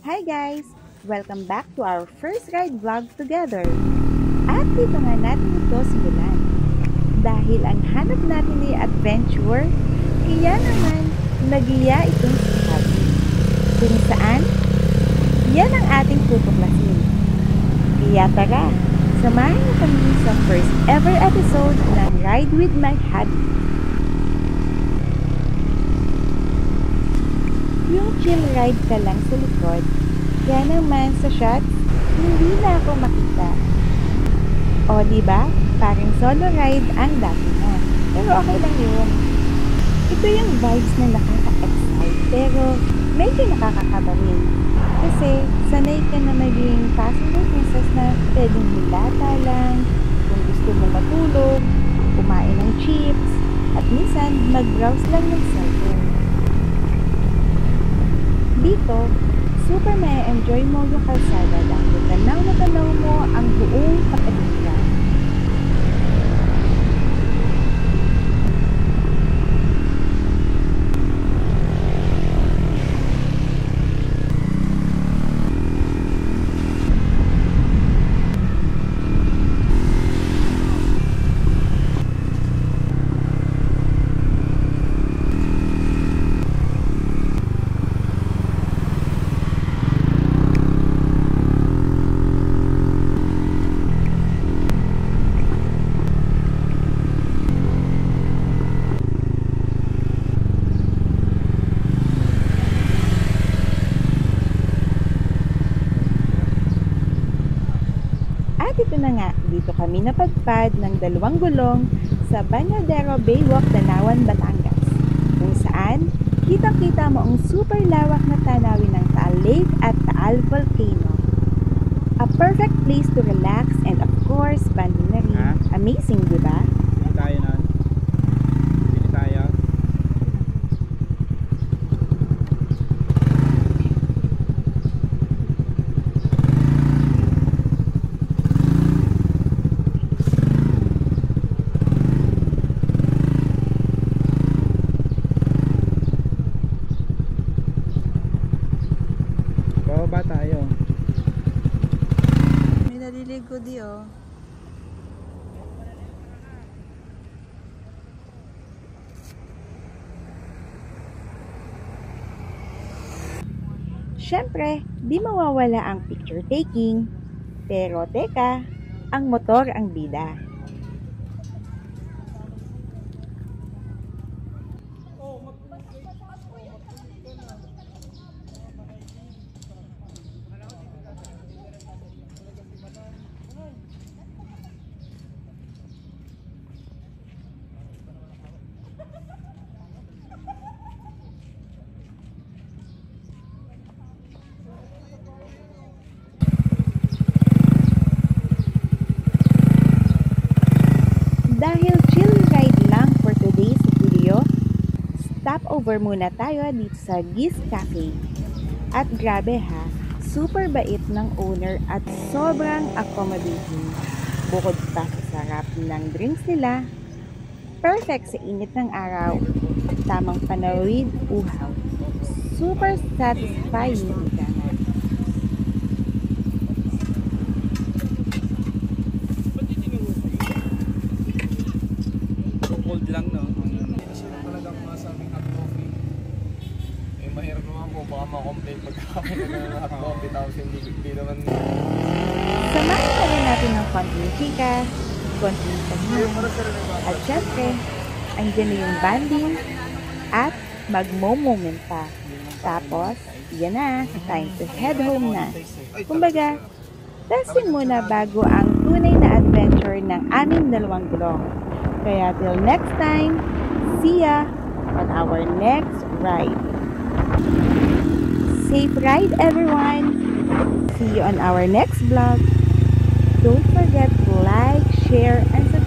Hi guys! Welcome back to our first ride vlog together. At dito nga natin ito simulan. Dahil ang hanap natin ay adventure, kaya naman nagiya itong si Habi. Kung saan, yan ang ating tutuklasin. Kaya tara, samahan niyo kami sa first ever episode ng Ride with My Hubby. Yung chill ride ka lang sa likod, kaya naman sa shots, hindi na ako makita. O diba, parang solo ride ang datingan. Pero okay lang yun. Ito yung vibes na nakaka-excite, pero medyo nakakakaba rin. Kasi sanay ka na maging passenger princess na pwedeng hilata lang, kung gusto mo matulog, kumain ng chips, at minsan mag-browse lang ng cellphone. Dito, super may enjoy mo yung kalsada dahil tanaw na tanaw mo ang buong kapaligiran. At ito na nga, dito kami napagpad ng 2 gulong sa Bañadero Baywalk, Danawan, Batangas. Kung saan, kitang-kita mo ang super lawak na tanawin ng Taal Lake at Taal Volcano. A perfect place to relax and of course, banding na rin. Amazing, di ba? Pili tayo na. Pili tayo. Bababa tayo. May naliligo di oh. Siyempre, di mawawala ang picture taking. Pero teka, ang motor ang bida. Dahil chill ride lang for today's video, stop over muna tayo dito sa Giz Cafe. At grabe ha, super bait ng owner at sobrang accommodating. Bukod pa sa sarap ng drinks nila, perfect sa init ng araw, tamang panawid, uhaw. Super satisfying ika nga. Cold lang, no? Hindi na sila talagang masabing hot coffee. Eh, mahirap naman po. Baka ma-complain pagkakain ng hot coffee. Tapos hindi naman... Samahan na rin natin ng konting chika, konting pagmumula. At syempre, andyan na yung banding at magmo-moment pa. Tapos, yan na, time to head home na. Kumbaga, testing muna bago ang tunay na adventure ng aming 2 gulong. Kaya till next time, see ya on our next ride. Safe ride everyone! See you on our next vlog. Don't forget to like, share, and subscribe.